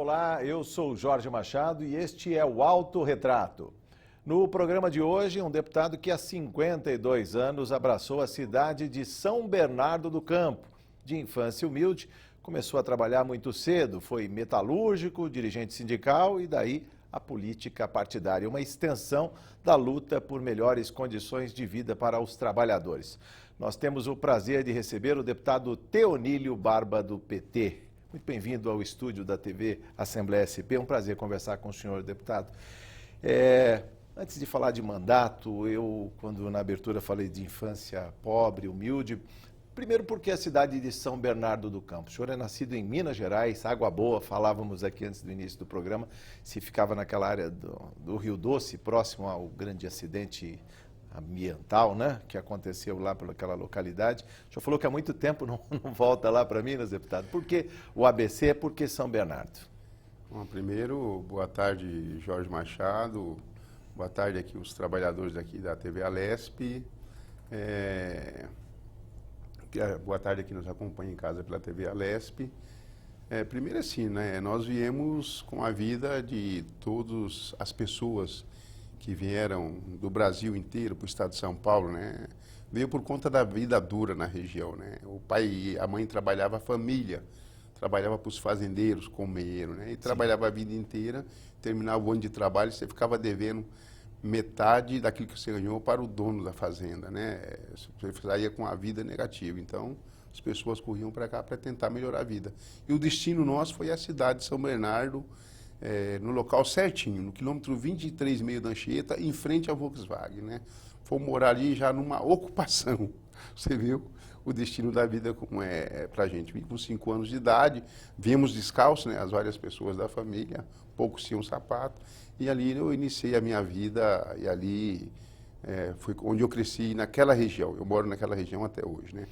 Olá, eu sou Jorge Machado e este é o Autorretrato. No programa de hoje, um deputado que há 52 anos abraçou a cidade de São Bernardo do Campo. De infância humilde, começou a trabalhar muito cedo, foi metalúrgico, dirigente sindical e daí a política partidária, uma extensão da luta por melhores condições de vida para os trabalhadores. Nós temos o prazer de receber o deputado Teonílio Barba, do PT. Muito bem-vindo ao estúdio da TV Assembleia SP, é um prazer conversar com o senhor, deputado. Antes de falar de mandato, eu, quando na abertura falei de infância pobre, humilde, primeiro porque a cidade de São Bernardo do Campo. O senhor é nascido em Minas Gerais, Água Boa, falávamos aqui antes do início do programa, se ficava naquela área do Rio Doce, próximo ao grande acidente ambiental, né, que aconteceu lá pelaquela localidade. O senhor falou que há muito tempo não volta lá para Minas, deputado. Por que o ABC, por que São Bernardo? Bom, primeiro, boa tarde, Jorge Machado. Boa tarde aqui os trabalhadores aqui da TV Alesp. Boa tarde aqui nos acompanha em casa pela TV Alesp. Primeiro assim, né, nós viemos com a vida de todas as pessoas que vieram do Brasil inteiro para o estado de São Paulo, né? Veio por conta da vida dura na região, né? O pai e a mãe trabalhavam, a família trabalhava para os fazendeiros, comeiros, né? E trabalhava a vida inteira, terminava o ano de trabalho, você ficava devendo metade daquilo que você ganhou para o dono da fazenda, né? Você saía com a vida negativa. Então, as pessoas corriam para cá para tentar melhorar a vida. E o destino nosso foi a cidade de São Bernardo, no local certinho, no quilômetro 23,5 da Anchieta, em frente à Volkswagen, né? Fomos morar ali já numa ocupação. Você viu o destino da vida como é para a gente. Com 5 anos de idade, viemos descalços, né? As várias pessoas da família, poucos tinham sapato. E ali eu iniciei a minha vida e ali foi onde eu cresci, naquela região. Eu moro naquela região até hoje, né?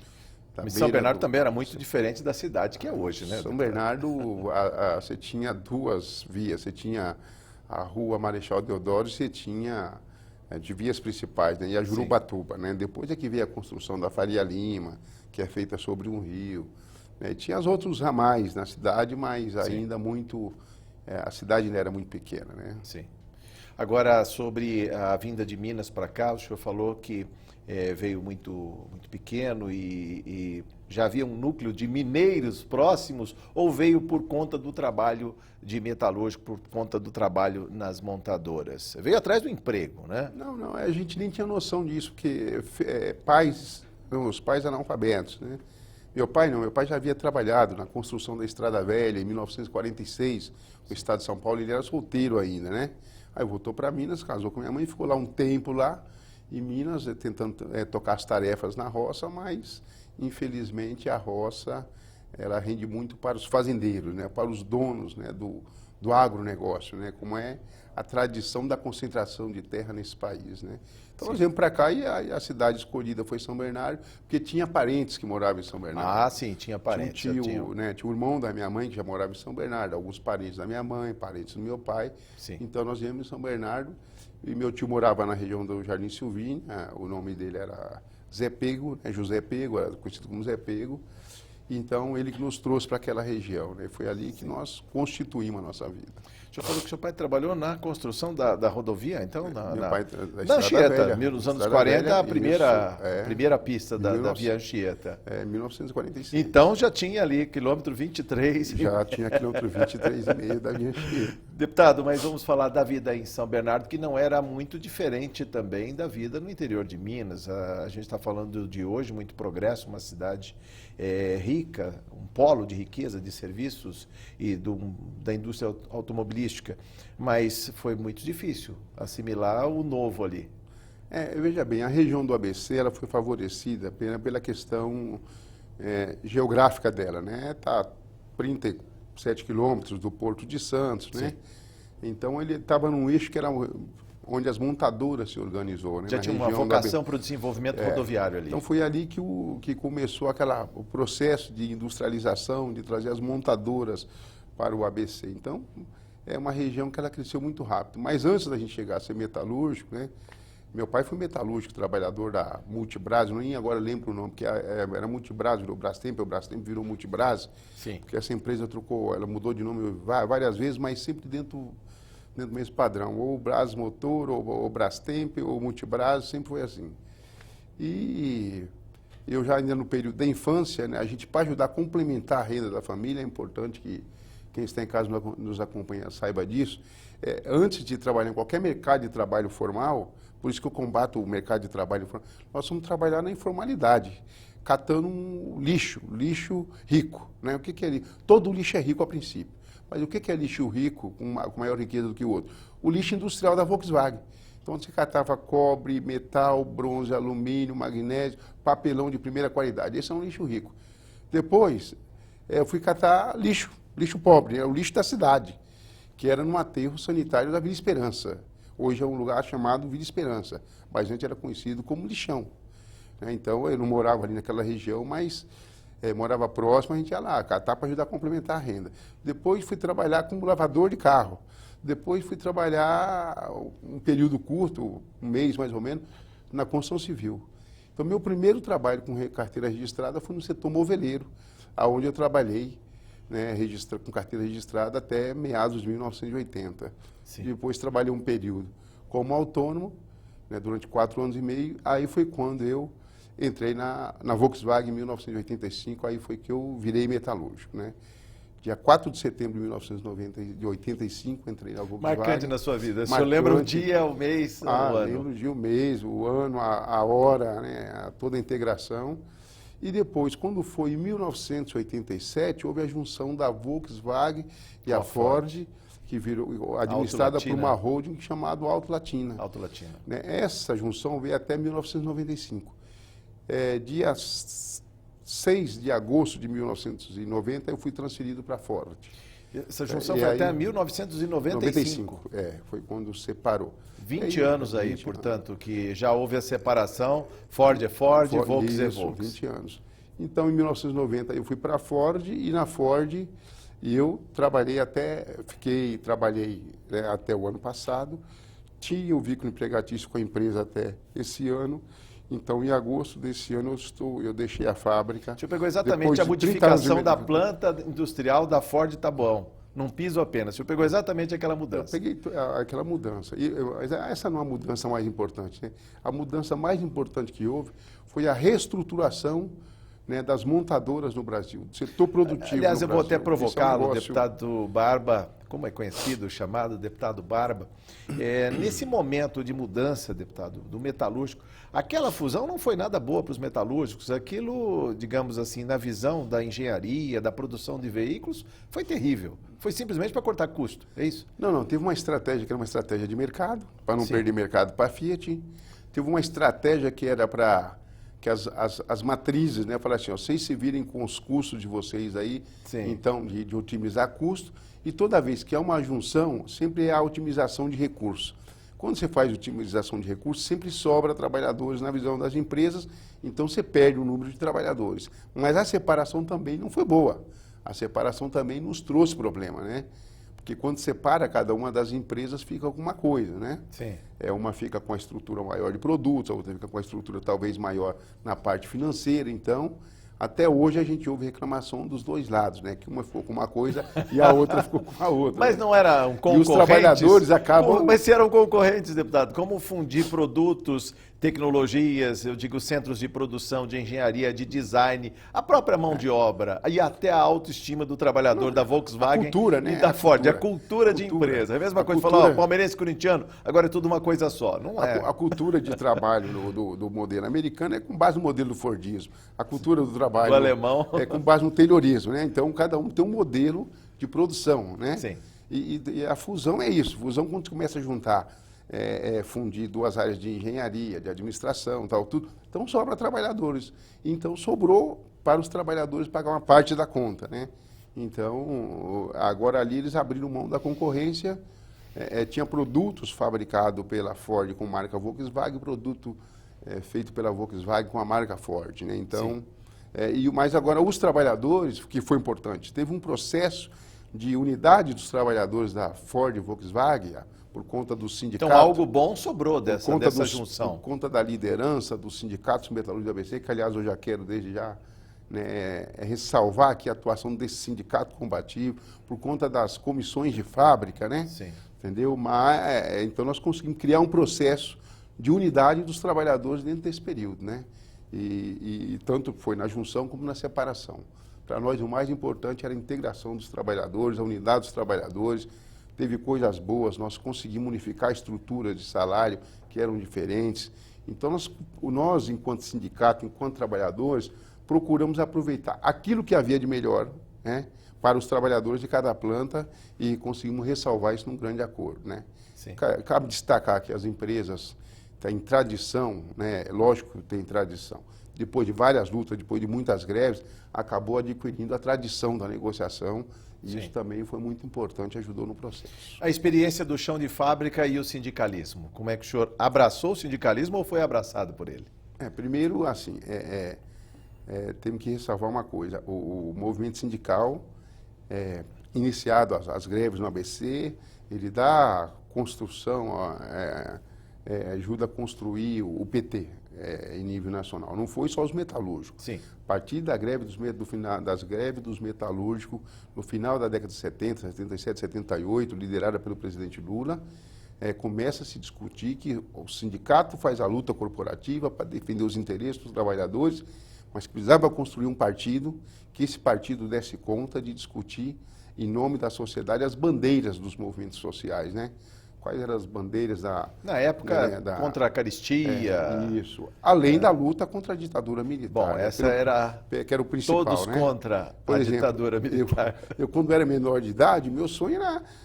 Mas São Bernardo também era muito diferente da cidade que é hoje, né? São Bernardo, você tinha duas vias. Você tinha a rua Marechal Deodoro e você tinha de vias principais, né? E a Jurubatuba, né? Depois é que veio a construção da Faria Lima, que é feita sobre um rio, né? E tinha os outros ramais na cidade, mas ainda muito... a cidade ainda era muito pequena, né? Sim. Agora, sobre a vinda de Minas para cá, o senhor falou que veio muito pequeno e já havia um núcleo de mineiros próximos, ou veio por conta do trabalho de metalúrgico, por conta do trabalho nas montadoras? Veio atrás do emprego, né? Não, a gente nem tinha noção disso, porque os pais analfabetos, né? Meu pai já havia trabalhado na construção da Estrada Velha em 1946, no estado de São Paulo, ele era solteiro ainda, né? Aí voltou para Minas, casou com minha mãe, ficou lá um tempo lá, em Minas, tentando tocar as tarefas na roça, mas, infelizmente, a roça, ela rende muito para os fazendeiros, né? Para os donos, né? do agronegócio, né? Como é a tradição da concentração de terra nesse país, né? Então, nós viemos para cá e a cidade escolhida foi São Bernardo, porque tinha parentes que moravam em São Bernardo. Ah, sim, tinha parentes. Tinha o irmão da minha mãe que já morava em São Bernardo, alguns parentes da minha mãe, parentes do meu pai. Sim. Então, nós viemos em São Bernardo e meu tio morava na região do Jardim Silvini, o nome dele era Zé Pego, né? José Pego, era conhecido como Zé Pego. Então, ele que nos trouxe para aquela região, né? Foi ali que nós constituímos a nossa vida. O senhor falou que seu pai trabalhou na construção da rodovia, então? Meu pai, da Anchieta, nos anos 40, Velha, a primeira pista da Via Anchieta. 1945. Então já tinha ali quilômetro 23. Já tinha quilômetro 23,5 da Via Anchieta. Deputado, mas vamos falar da vida em São Bernardo, que não era muito diferente também da vida no interior de Minas. A gente está falando de hoje, muito progresso, uma cidade rica, um polo de riqueza, de serviços e da indústria automobilística, mas foi muito difícil assimilar o novo ali. Veja bem, a região do ABC ela foi favorecida pela questão geográfica dela, né? Está 37 quilômetros do Porto de Santos, né? Então ele estava num eixo que era onde as montadoras se organizou, né? Já tinha uma vocação para o desenvolvimento rodoviário ali. Então foi ali que começou o processo de industrialização, de trazer as montadoras para o ABC. Então é uma região que ela cresceu muito rápido. Mas antes da gente chegar a ser metalúrgico, né? Meu pai foi metalúrgico, trabalhador da Multibras, nem agora lembro o nome, porque era Multibras, virou Brastemp, o Brastemp virou Multibras, Sim. porque essa empresa trocou, ela mudou de nome várias vezes, mas sempre dentro do mesmo padrão, ou Brás Motor, ou Brastemp, ou Multibras, sempre foi assim. E eu já ainda no período da infância, né, a gente, para ajudar a complementar a renda da família, é importante que quem está em casa nos acompanha saiba disso, antes de trabalhar em qualquer mercado de trabalho formal, por isso que eu combato o mercado de trabalho informal, nós vamos trabalhar na informalidade, catando um lixo rico. Né? O que é lixo? Todo lixo é rico a princípio, mas o que é lixo rico com maior riqueza do que o outro? O lixo industrial da Volkswagen. Então você catava cobre, metal, bronze, alumínio, magnésio, papelão de primeira qualidade. Esse é um lixo rico. Depois, eu fui catar lixo pobre, o lixo da cidade, que era no aterro sanitário da Vila Esperança. Hoje é um lugar chamado Vila Esperança, mas antes era conhecido como lixão. Então, eu não morava ali naquela região, mas morava próximo, a gente ia lá catar para ajudar a complementar a renda. Depois fui trabalhar como lavador de carro. Depois fui trabalhar um período curto, um mês mais ou menos, na construção civil. Então, meu primeiro trabalho com carteira registrada foi no setor moveleiro, onde eu trabalhei, né, com carteira registrada até meados de 1980. Sim. Depois trabalhei um período como autônomo, né, durante 4 anos e meio. Aí foi quando eu entrei na Volkswagen em 1985, aí foi que eu virei metalúrgico. Né? Dia 4 de setembro de 1985, entrei na Volkswagen. Marcante na sua vida. O senhor lembra o dia, o mês, o ano? Lembro o dia, o mês, o ano, a hora, né, toda a integração. E depois, quando foi em 1987, houve a junção da Volkswagen e a Ford, que virou administrada por uma holding chamada Auto Latina. Auto Latina. Né? Essa junção veio até 1995. Dia 6 de agosto de 1990, eu fui transferido para a Ford. Essa junção foi até 1995? Foi quando separou. 20 anos aí, 20 portanto, anos. Que já houve a separação, Ford é Ford, Volks é Volks. 20 anos. Então, em 1990, eu fui para a Ford, e na Ford eu trabalhei né, até o ano passado, tinha o vínculo empregatício com a empresa até esse ano. Então, em agosto desse ano, eu deixei a fábrica. O senhor pegou exatamente a modificação da planta industrial da Ford Taboão, num piso apenas. O senhor pegou exatamente aquela mudança. Eu peguei aquela mudança. Essa não é a mudança mais importante. Né? A mudança mais importante que houve foi a reestruturação, né, das montadoras no Brasil, do setor produtivo. Aliás, eu vou até provocá-lo, negócio... deputado Barba, como é conhecido, chamado deputado Barba. Nesse momento de mudança, deputado, do metalúrgico, aquela fusão não foi nada boa para os metalúrgicos. Aquilo, digamos assim, na visão da engenharia, da produção de veículos, foi terrível. Foi simplesmente para cortar custo, é isso? Não, teve uma estratégia que era uma estratégia de mercado, para não perder mercado para a Fiat. Teve uma estratégia que era para que as matrizes, né, falaram assim, vocês se virem com os custos de vocês aí, então, de otimizar custo, e toda vez que há uma junção, sempre há otimização de recursos. Quando você faz otimização de recursos, sempre sobra trabalhadores na visão das empresas, então você perde o número de trabalhadores. Mas a separação também não foi boa. A separação também nos trouxe problema, né? Porque quando separa, cada uma das empresas fica com uma coisa, né? Sim. Uma fica com a estrutura maior de produtos, a outra fica com a estrutura talvez maior na parte financeira. Então, até hoje a gente ouve reclamação dos dois lados, né? Que uma ficou com uma coisa e a outra ficou com a outra. Mas não eram concorrentes? E os trabalhadores acabam... Mas se eram concorrentes, deputado, como fundir produtos, tecnologias, eu digo centros de produção, de engenharia, de design, a própria mão de obra e até a autoestima do trabalhador da Volkswagen e da Ford, a cultura de empresa. É a mesma coisa, falar, palmeirense corintiano, agora é tudo uma coisa só. Não é. A cultura de trabalho do modelo americano é com base no modelo do Fordismo. A cultura do trabalho alemão é com base no Taylorismo, né? Então, cada um tem um modelo de produção, né? Sim. E a fusão é isso. Fusão, quando você começa a juntar, fundir duas áreas de engenharia, de administração, tal, tudo, então sobra trabalhadores. Então, sobrou para os trabalhadores pagar uma parte da conta, né? Então, agora ali eles abriram mão da concorrência. Tinha produtos fabricados pela Ford com marca Volkswagen, produto feito pela Volkswagen com a marca Ford, né? Então, mas agora os trabalhadores, que foi importante, teve um processo de unidade dos trabalhadores da Ford e Volkswagen, por conta do sindicato. Então algo bom sobrou dessa junção. Por conta da liderança dos sindicatos metalúrgicos do ABC, que aliás eu já quero desde já, né, ressalvar aqui a atuação desse sindicato combativo, por conta das comissões de fábrica, né? Sim. Entendeu? Mas, então nós conseguimos criar um processo de unidade dos trabalhadores dentro desse período, né? E tanto foi na junção como na separação. Para nós o mais importante era a integração dos trabalhadores, a unidade dos trabalhadores. Teve coisas boas, nós conseguimos unificar a estrutura de salário, que eram diferentes. Então, nós, enquanto sindicato, enquanto trabalhadores, procuramos aproveitar aquilo que havia de melhor, né, para os trabalhadores de cada planta e conseguimos ressalvar isso num grande acordo, né? Sim. Cabe destacar que as empresas têm tradição, né, lógico que tem tradição, depois de várias lutas, depois de muitas greves, acabou adquirindo a tradição da negociação. E Sim. isso também foi muito importante, ajudou no processo. A experiência do chão de fábrica e o sindicalismo. Como é que o senhor abraçou o sindicalismo ou foi abraçado por ele? Primeiro, assim, temos que ressalvar uma coisa. O movimento sindical, iniciado as greves no ABC, ele dá construção, ajuda a construir o PT em nível nacional. Não foi só os metalúrgicos. Sim. A partir das greves dos metalúrgicos, no final da década de 70, 77, 78, liderada pelo presidente Lula, começa a se discutir que o sindicato faz a luta corporativa para defender os interesses dos trabalhadores, mas que precisava construir um partido, que esse partido desse conta de discutir, em nome da sociedade, as bandeiras dos movimentos sociais, né? Quais eram as bandeiras na época, contra a caristia. Isso. Além da luta contra a ditadura militar. Bom, essa era que era o principal, todos, né? Contra a ditadura militar. Eu, quando era menor de idade, meu sonho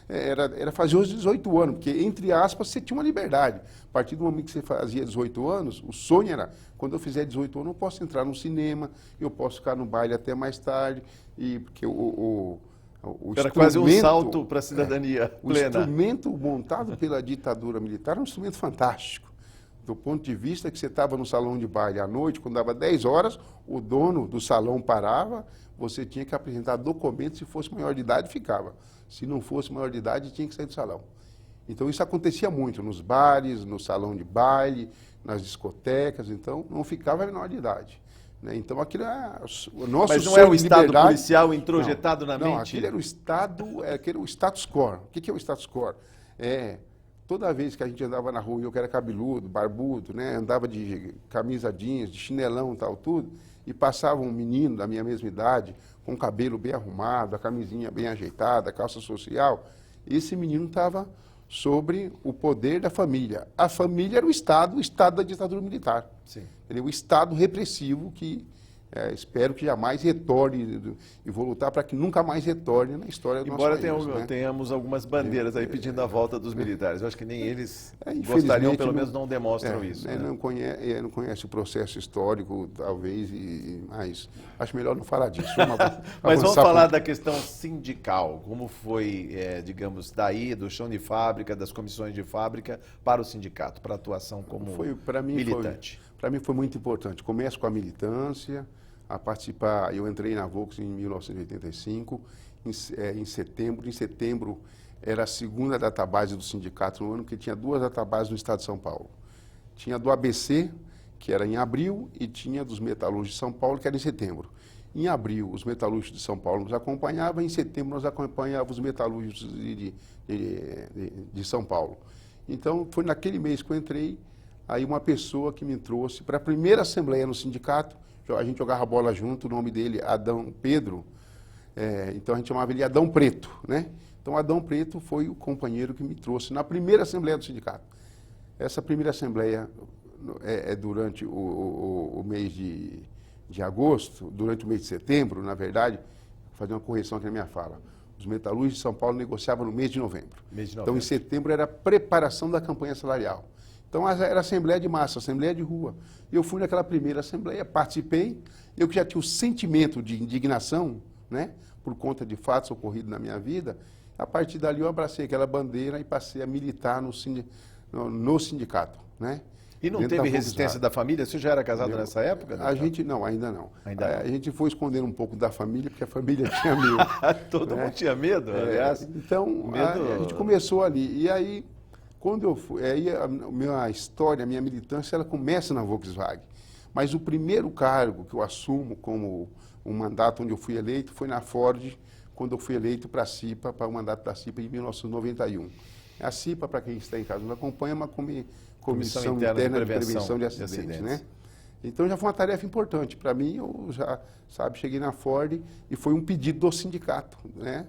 era fazer os 18 anos, porque, entre aspas, você tinha uma liberdade. A partir do momento que você fazia 18 anos, o sonho era, quando eu fizer 18 anos, eu posso entrar no cinema, eu posso ficar no baile até mais tarde, porque era quase um salto para a cidadania plena. O instrumento montado pela ditadura militar era um instrumento fantástico. Do ponto de vista que você estava no salão de baile à noite, quando dava 10 horas, o dono do salão parava, você tinha que apresentar documentos, se fosse maior de idade, ficava. Se não fosse maior de idade, tinha que sair do salão. Então isso acontecia muito nos bares, no salão de baile, nas discotecas, então não ficava menor de idade. Então aquilo é o nosso. Mas não é o Estado policial introjetado na mente? Não, aquilo era o Estado, aquele o status quo. O que é o status quo? Toda vez que a gente andava na rua, eu que era cabeludo, barbudo, né, andava de camisa jeans, de chinelão e tal, tudo, e passava um menino da minha mesma idade, com o cabelo bem arrumado, a camisinha bem ajeitada, a calça social, esse menino estava sobre o poder da família. A família era o Estado da ditadura militar. Sim. Ele é o Estado repressivo que espero que jamais retorne, e vou lutar para que nunca mais retorne na história do nosso país. Embora tenhamos algumas bandeiras aí pedindo a volta dos militares. Eu acho que nem eles gostariam, pelo menos não demonstram isso. Né? Não conhece o processo histórico, talvez, mas acho melhor não falar disso. Mas vamos falar da questão sindical. Como foi, digamos, daí, do chão de fábrica, das comissões de fábrica, para o sindicato, para a atuação como militante? Para mim foi muito importante. Começo com a militância, a participar. Eu entrei na Volks em 1985, em setembro. Em setembro era a segunda database do sindicato no ano, que tinha 2 databases no estado de São Paulo. Tinha do ABC, que era em abril, e tinha dos metalúrgicos de São Paulo, que era em setembro. Em abril, os metalúrgicos de São Paulo nos acompanhavam, em setembro nós acompanhávamos os metalúrgicos de São Paulo. Então, foi naquele mês que eu entrei. Aí uma pessoa que me trouxe para a primeira assembleia no sindicato, a gente jogava bola junto, o nome dele Adão Pedro, então a gente chamava ele Adão Preto, né? Então Adão Preto foi o companheiro que me trouxe na primeira assembleia do sindicato. Essa primeira assembleia durante o mês de agosto, durante o mês de setembro, na verdade, vou fazer uma correção aqui na minha fala. Os metalúrgicos de São Paulo negociavam no mês de novembro. Então em setembro era a preparação da campanha salarial. Então, era assembleia de massa, assembleia de rua. Eu fui naquela primeira assembleia, participei, eu que já tinha o sentimento de indignação, né, por conta de fatos ocorridos na minha vida, a partir dali eu abracei aquela bandeira e passei a militar no sindicato, né. E não teve resistência da família? Você já era casado nessa época? A gente não, ainda não. A gente foi esconder um pouco da família, porque a família tinha medo. Todo mundo tinha medo, aliás. Então, a gente começou ali. E aí, Quando eu fui, aí a minha história, a minha militância, ela começa na Volkswagen. Mas o primeiro cargo que eu assumo como um mandato onde eu fui eleito foi na Ford, quando eu fui eleito para a CIPA, para o mandato da CIPA em 1991. A CIPA, para quem está em casa nos acompanha, é uma comissão interna de prevenção de acidentes, né? Então já foi uma tarefa importante. Para mim, eu já, cheguei na Ford e foi um pedido do sindicato, né?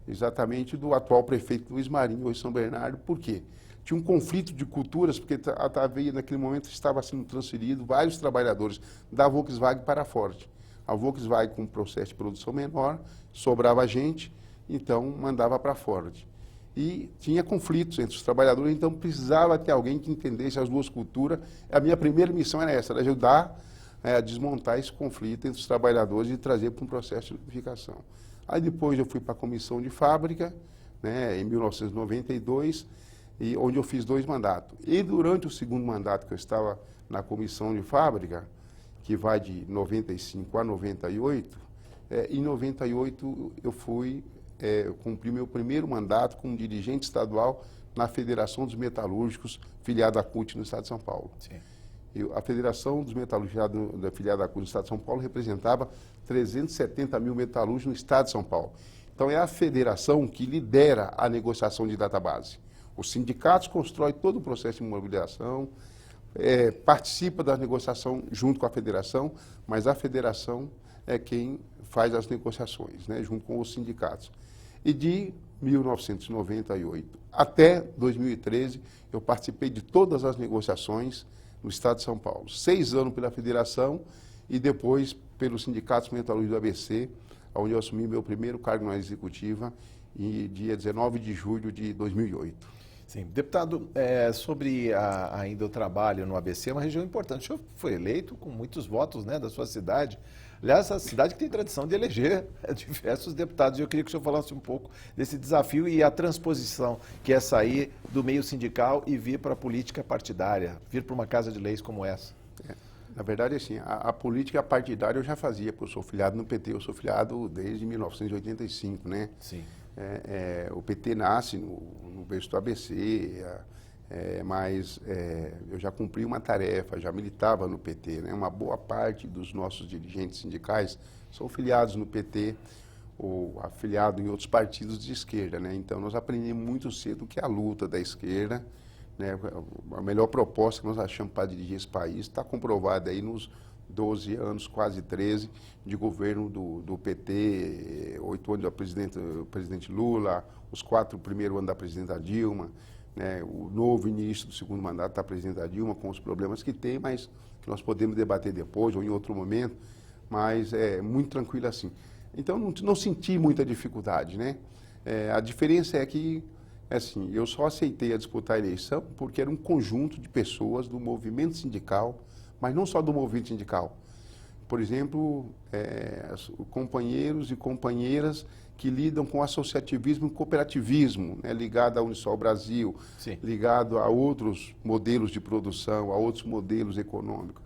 Exatamente do atual prefeito Luiz Marinho, hoje São Bernardo. Por quê? Tinha um conflito de culturas, porque naquele momento estava sendo transferido vários trabalhadores da Volkswagen para a Ford. A Volkswagen, com um processo de produção menor, sobrava gente, então mandava para a Ford. E tinha conflitos entre os trabalhadores, então precisava ter alguém que entendesse as duas culturas. A minha primeira missão era essa, era ajudar a desmontar esse conflito entre os trabalhadores e trazer para um processo de unificação. Aí depois eu fui para a comissão de fábrica, né, em 1992, e onde eu fiz 2 mandatos. E durante o segundo mandato que eu estava na comissão de fábrica, que vai de 95 a 98, em 98 eu cumpri meu primeiro mandato como dirigente estadual na Federação dos Metalúrgicos, filiada à CUT no Estado de São Paulo. Sim. A Federação dos Metalúrgicos, filiada à CUT no Estado de São Paulo, representava 370 mil metalúrgicos no Estado de São Paulo. Então é a federação que lidera a negociação de database. Os sindicatos constroem todo o processo de mobilização, participa da negociação junto com a federação, mas a federação é quem faz as negociações, né, junto com os sindicatos. E de 1998 até 2013, eu participei de todas as negociações no Estado de São Paulo. 6 anos pela federação e depois pelos sindicatos metalúrgicos do ABC, onde eu assumi meu primeiro cargo na executiva, em dia 19 de julho de 2008. Sim. Deputado, sobre ainda o trabalho no ABC, é uma região importante. O senhor foi eleito com muitos votos, né, da sua cidade. Aliás, a cidade que tem tradição de eleger diversos deputados. E eu queria que o senhor falasse um pouco desse desafio e a transposição, que é sair do meio sindical e vir para a política partidária, vir para uma casa de leis como essa. Na verdade, assim, a política partidária eu já fazia, porque eu sou filiado no PT, eu sou filiado desde 1985, né? Sim. O PT nasce no berço do ABC, mas eu já cumpri uma tarefa, já militava no PT, né? Uma boa parte dos nossos dirigentes sindicais são filiados no PT ou afiliados em outros partidos de esquerda, né? Então nós aprendemos muito cedo que a luta da esquerda, né, a melhor proposta que nós achamos para dirigir esse país está comprovada aí nos 12 anos, quase 13, de governo do PT, 8 anos do presidente Lula, os 4 primeiros anos da presidenta Dilma, né, o novo início do segundo mandato da presidenta Dilma, com os problemas que tem, mas que nós podemos debater depois ou em outro momento, mas é muito tranquilo assim. Então, não senti muita dificuldade, né? A diferença é que, assim, eu só aceitei a disputar a eleição porque era um conjunto de pessoas do movimento sindical, mas não só do movimento sindical. Por exemplo, companheiros e companheiras que lidam com associativismo e cooperativismo, né, ligado à Unisol Brasil, Sim, ligado a outros modelos de produção, a outros modelos econômicos.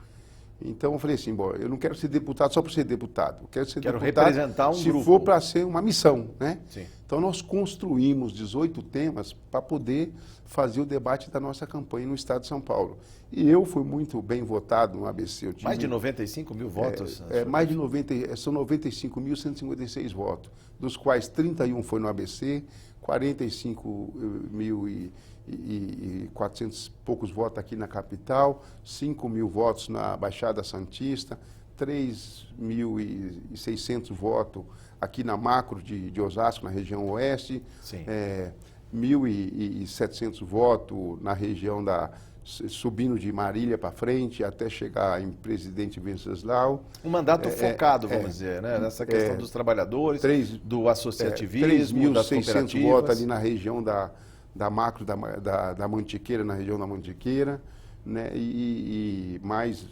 Então eu falei assim, bom, eu não quero ser deputado só por ser deputado, eu quero ser deputado representar um se grupo. for para ser uma missão, né? Sim. Então nós construímos 18 temas para poder fazer o debate da nossa campanha no Estado de São Paulo. E eu fui muito bem votado no ABC. Eu tive, Mais de 95 mil votos? mais de 90, são 95.156 votos, dos quais 31 foi no ABC, 45.400 poucos votos aqui na capital, 5 mil votos na Baixada Santista, 3.600 votos aqui na Macro de Osasco, na região oeste, 1.700 votos na região subindo de Marília para frente, até chegar em Presidente Venceslau. Um mandato focado, vamos dizer, né? Nessa questão dos trabalhadores, do associativismo, das 3.600 votos ali na região da Macro, da Mantiqueira, na região da Mantiqueira, né? E mais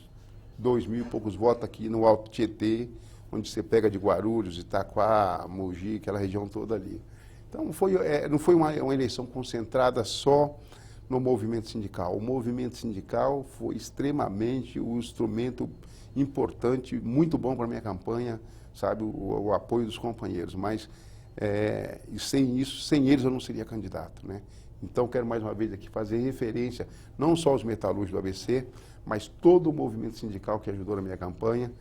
2.000 e poucos votos aqui no Alto Tietê, onde você pega de Guarulhos, Itaquá, Mogi, aquela região toda ali. Então, não foi uma eleição concentrada só no movimento sindical. O movimento sindical foi extremamente um instrumento importante, muito bom para a minha campanha, sabe, o apoio dos companheiros, mas sem eles eu não seria candidato, né? Então, quero mais uma vez aqui fazer referência, não só aos metalúrgicos do ABC, mas todo o movimento sindical que ajudou na minha campanha.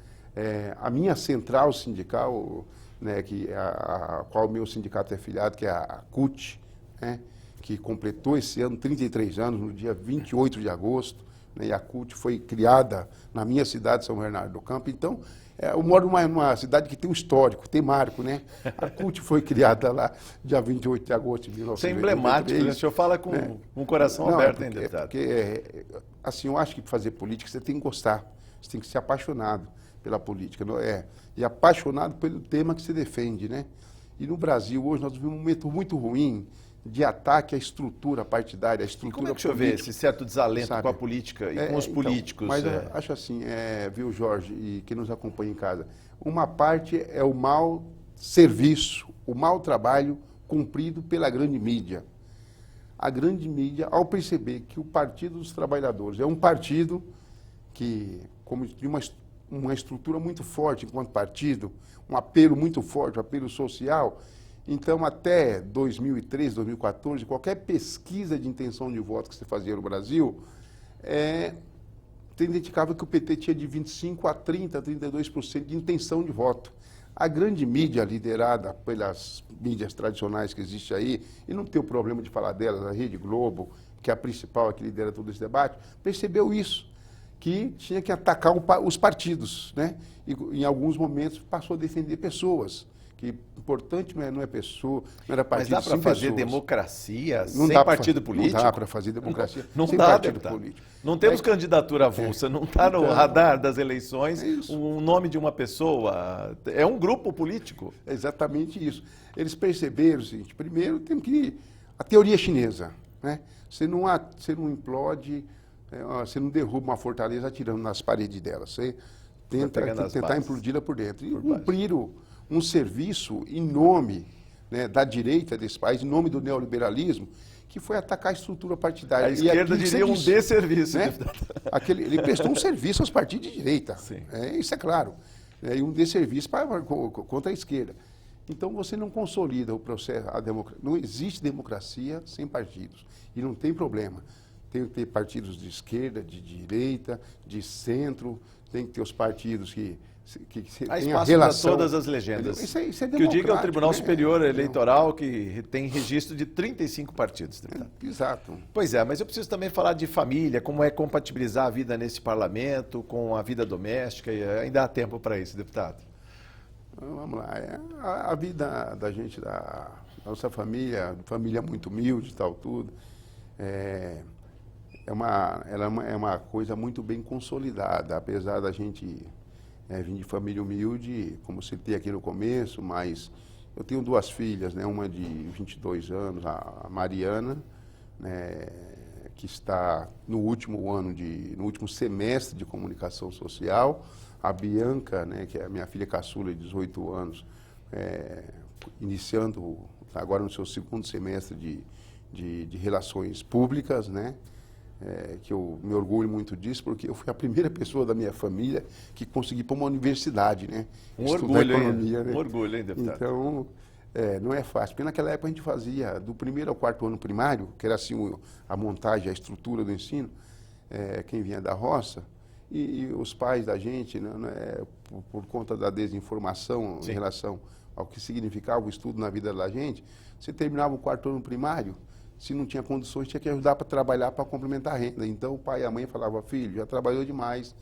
A minha central sindical, né, a qual o meu sindicato é afiliado, que é a CUT, né, que completou esse ano 33 anos, no dia 28 de agosto, né, e a CUT foi criada na minha cidade, São Bernardo do Campo. Então, eu moro numa cidade que tem um histórico, tem marco, né? A CUT foi criada lá, dia 28 de agosto de 1983. Isso é emblemático, né? O senhor fala com um coração aberto, hein, deputado? Assim, eu acho que para fazer política você tem que gostar, você tem que ser apaixonado pela política, não é? E apaixonado pelo tema que você defende, né? E no Brasil, hoje, nós vivemos um momento muito ruim de ataque à estrutura partidária, à estrutura política. Como é que o senhor vê esse certo desalento, sabe, com a política e com os políticos? Mas eu acho assim, viu, Jorge, e quem nos acompanha em casa, uma parte é o mau serviço, o mau trabalho cumprido pela grande mídia. A grande mídia, ao perceber que o Partido dos Trabalhadores é um partido que, como de uma estrutura muito forte enquanto partido, um apelo muito forte, um apelo social. Então, até 2013, 2014, qualquer pesquisa de intenção de voto que você fazia no Brasil, indicava que o PT tinha de 25% a 30%, 32% de intenção de voto. A grande mídia, liderada pelas mídias tradicionais que existem aí, e não tem o problema de falar delas, a Rede Globo, que é a principal, que lidera todo esse debate, percebeu isso, que tinha que atacar os partidos, né? E em alguns momentos passou a defender pessoas. Que importante não é pessoa, não era partido. Mas dá para fazer democracia sem partido político? Não dá para fazer democracia não sem dá, partido deputado. político. Não temos candidatura avulsa, não está no radar das eleições o nome de uma pessoa, é um grupo político. É exatamente isso. Eles perceberam o seguinte, primeiro temos que... A teoria chinesa, né? Você não implode, você não derruba uma fortaleza atirando nas paredes dela, você tenta tentar implodi-la por dentro. E cumpriram um serviço em nome, né, da direita desse país, em nome do neoliberalismo, que foi atacar a estrutura partidária. A esquerda diria um desserviço. Né? Ele prestou um serviço aos partidos de direita, isso é claro, e um desserviço contra a esquerda. Então você não consolida o processo, não existe democracia sem partidos, e não tem problema. Tem que ter partidos de esquerda, de direita, de centro, tem que ter os partidos que há espaço para todas as legendas. Isso é que o diga é o Tribunal Superior Eleitoral, que tem registro de 35 partidos. Exato. Pois é, mas eu preciso também falar de família, como é compatibilizar a vida nesse parlamento com a vida doméstica, e ainda há tempo para isso, deputado. Vamos lá. A vida da gente, da nossa família muito humilde e tal, tudo, é uma coisa muito bem consolidada, apesar da gente vim de família humilde, como citei aqui no começo, mas eu tenho duas filhas, né, uma de 22 anos, a Mariana, né, que está no último semestre de comunicação social, a Bianca, né, que é a minha filha caçula de 18 anos, iniciando agora no seu segundo semestre de relações públicas, né? Que eu me orgulho muito disso, porque eu fui a primeira pessoa da minha família que consegui ir para uma universidade, né? Estudar economia, né? Um orgulho, hein, deputado? Então, não é fácil, porque naquela época a gente fazia do primeiro ao quarto ano primário, que era assim a montagem, a estrutura do ensino, quem vinha da roça, e os pais da gente, né, por conta da desinformação em relação ao que significava o estudo na vida da gente, você terminava o quarto ano primário, se não tinha condições, tinha que ajudar para trabalhar, para complementar a renda. Então, o pai e a mãe falavam, filho, já trabalhou demais,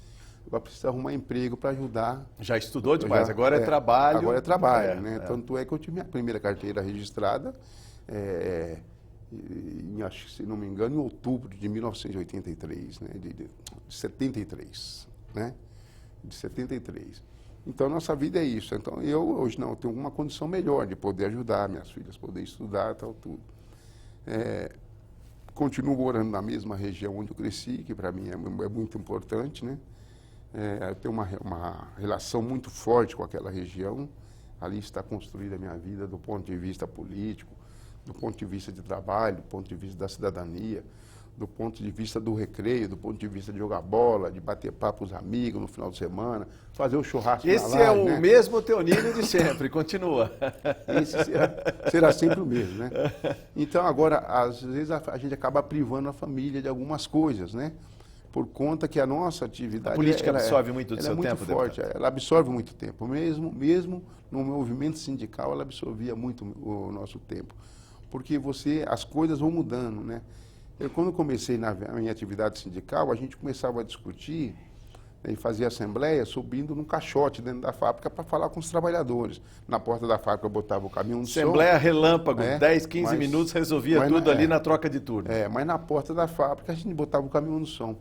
vai precisar arrumar emprego para ajudar. Já estudou demais, agora é trabalho. Agora é trabalho, né? Tanto é que eu tive minha primeira carteira registrada, acho que, se não me engano, em outubro de 1983, né? De 73, né? De 73. Então, nossa vida é isso. Então, eu hoje não, tenho uma condição melhor de poder ajudar minhas filhas, poder estudar, tal, tudo. Continuo morando na mesma região onde eu cresci, que para mim é muito importante, né? Eu tenho uma relação muito forte com aquela região. Ali está construída a minha vida do ponto de vista político, do ponto de vista de trabalho, do ponto de vista da cidadania, do ponto de vista do recreio, do ponto de vista de jogar bola, de bater papo com os amigos no final de semana, fazer o churrasco na Esse laje, é o né? mesmo Teonino de sempre, continua. Esse será sempre o mesmo, né? Então, agora, às vezes a gente acaba privando a família de algumas coisas, né? Por conta que a nossa atividade... A política absorve muito do seu tempo, muito forte, ela absorve muito tempo. Mesmo no movimento sindical, ela absorvia muito o nosso tempo. Porque as coisas vão mudando, né? Quando eu comecei na minha atividade sindical, a gente começava a discutir, né, e fazia assembleia subindo num caixote dentro da fábrica para falar com os trabalhadores. Na porta da fábrica eu botava o caminhão de som. Assembleia relâmpago, né? 10, 15 minutos, resolvia tudo ali na troca de turno. Mas na porta da fábrica a gente botava o caminhão de som.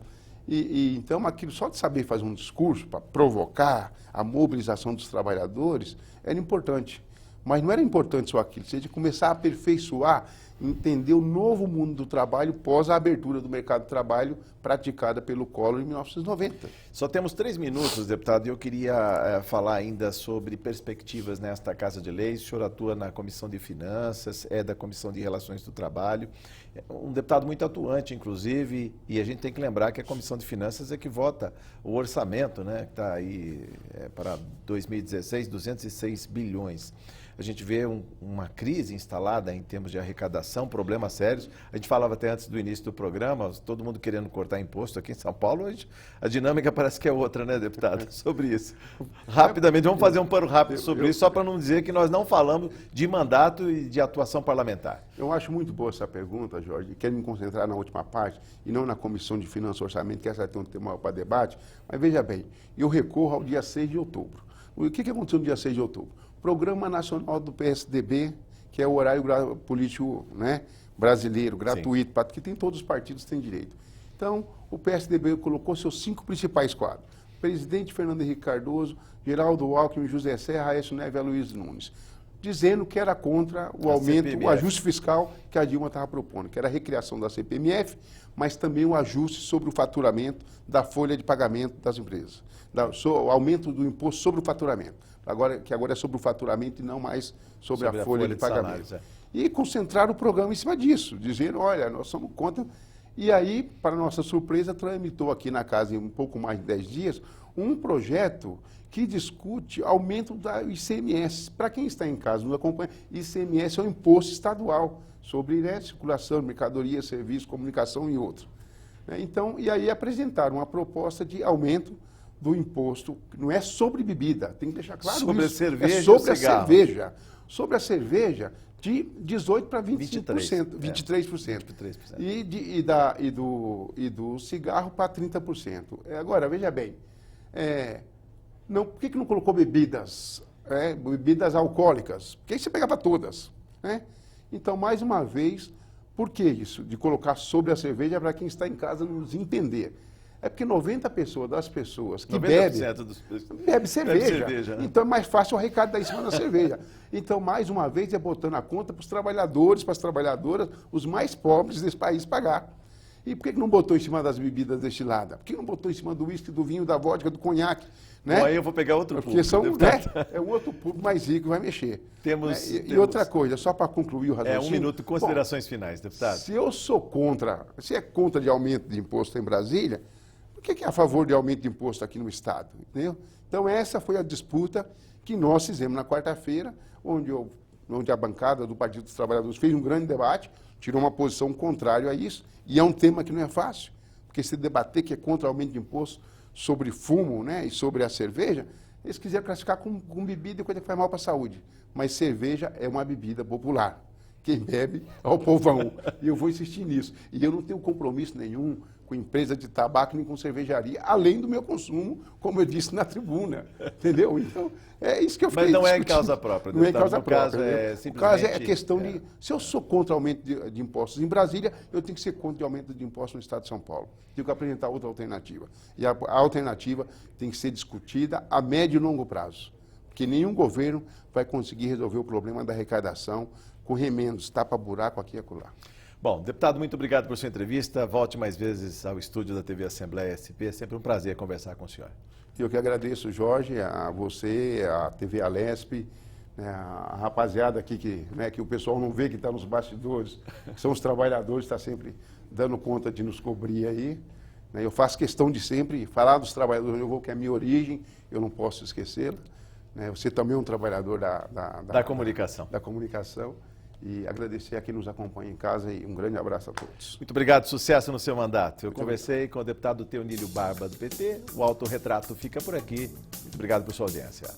Então, aquilo só de saber fazer um discurso para provocar a mobilização dos trabalhadores era importante. Mas não era importante só aquilo, você tinha que começar a aperfeiçoar, entender o novo mundo do trabalho pós a abertura do mercado de trabalho praticada pelo Collor em 1990. Só temos 3 minutos, deputado, e eu queria falar ainda sobre perspectivas nesta Casa de Leis. O senhor atua na Comissão de Finanças, é da Comissão de Relações do Trabalho, um deputado muito atuante, inclusive, e a gente tem que lembrar que a Comissão de Finanças é que vota o orçamento, né, que está aí para 2016, 206 bilhões. A gente vê uma crise instalada em termos de arrecadação, problemas sérios. A gente falava até antes do início do programa, todo mundo querendo cortar imposto aqui em São Paulo. A dinâmica parece que é outra, né, deputado? Sobre isso. Rapidamente, vamos fazer um pano rápido sobre isso, só para não dizer que nós não falamos de mandato e de atuação parlamentar. Eu acho muito boa essa pergunta, Jorge. Quero me concentrar na última parte e não na Comissão de Finanças e Orçamento, que essa tem um tema para debate. Mas veja bem, eu recorro ao dia 6 de outubro. O que aconteceu no dia 6 de outubro? Programa Nacional do PSDB, que é o horário político, né, brasileiro, gratuito, que tem todos os partidos têm direito. Então, o PSDB colocou seus 5 principais quadros. Presidente Fernando Henrique Cardoso, Geraldo Alckmin, José Serra, Aécio Neves e Aloysio Nunes, dizendo que era contra o aumento, CPMF. O ajuste fiscal que a Dilma estava propondo, que era a recriação da CPMF, mas também o ajuste sobre o faturamento da folha de pagamento das empresas, o aumento do imposto sobre o faturamento. Que agora é sobre o faturamento e não mais sobre a folha de pagamento. Salários, E concentrar o programa em cima disso, dizendo, olha, nós somos contra. E aí, para nossa surpresa, tramitou aqui na casa, em um pouco mais de 10 dias, um projeto que discute aumento da ICMS. Para quem está em casa, nos acompanha, ICMS é um imposto estadual sobre, né, circulação, mercadoria, serviço, comunicação e outros. Então, e aí apresentaram uma proposta de aumento do imposto, não é sobre bebida, tem que deixar claro sobre isso. A cerveja, é sobre a cerveja. Sobre a cerveja, de 18% para 25%, 23%. E do cigarro para 30%. Agora, veja bem, por que não colocou bebidas, bebidas alcoólicas? Porque aí você pegava todas. Né? Então, mais uma vez, por que isso? De colocar sobre a cerveja para quem está em casa nos entender. É porque 90% das pessoas que bebe cerveja. Né? Então é mais fácil arrecadar em cima da cerveja. Então, mais uma vez, é botando a conta para os trabalhadores, para as trabalhadoras, os mais pobres desse país pagar. E por que não botou em cima das bebidas destiladas? Por que não botou em cima do uísque, do vinho, da vodka, do conhaque? Né? Bom, aí eu vou pegar outro público. Porque é um outro público mais rico que vai mexer. E outra coisa, só para concluir o raciocínio. 1 minuto, considerações finais, deputado. Se eu sou contra, se é contra de aumento de imposto em Brasília, por que é a favor de aumento de imposto aqui no Estado? Entendeu? Então, essa foi a disputa que nós fizemos na quarta-feira, onde a bancada do Partido dos Trabalhadores fez um grande debate, tirou uma posição contrária a isso, e é um tema que não é fácil, porque se debater que é contra o aumento de imposto sobre fumo, né, e sobre a cerveja, eles quiseram classificar com bebida e coisa que faz mal para a saúde. Mas cerveja é uma bebida popular. Quem bebe é o povão. E eu vou insistir nisso. E eu não tenho compromisso nenhum com empresa de tabaco nem com cervejaria, além do meu consumo, como eu disse na tribuna. Entendeu? Então, é isso que eu fiquei discutindo. Mas não discutindo. é em causa própria. Não é em causa própria. Caso é simplesmente... O caso é a questão de... Se eu sou contra o aumento de impostos em Brasília, eu tenho que ser contra o aumento de impostos no Estado de São Paulo. Tenho que apresentar outra alternativa. E a alternativa tem que ser discutida a médio e longo prazo. Porque nenhum governo vai conseguir resolver o problema da arrecadação com remendos, tapa-buraco aqui e acolá. Bom, deputado, muito obrigado por sua entrevista. Volte mais vezes ao estúdio da TV Assembleia SP. É sempre um prazer conversar com o senhor. Eu que agradeço, Jorge, a você, a TV Alesp, né, a rapaziada aqui que o pessoal não vê que está nos bastidores, que são os trabalhadores, está sempre dando conta de nos cobrir aí. Né, eu faço questão de sempre falar dos trabalhadores, que é a minha origem, eu não posso esquecê-la. Né, você também é um trabalhador da comunicação. Da comunicação. E agradecer a quem nos acompanha em casa e um grande abraço a todos. Muito obrigado, sucesso no seu mandato. Eu conversei com o deputado Teonílio Barba, do PT. O autorretrato fica por aqui. Muito obrigado por sua audiência.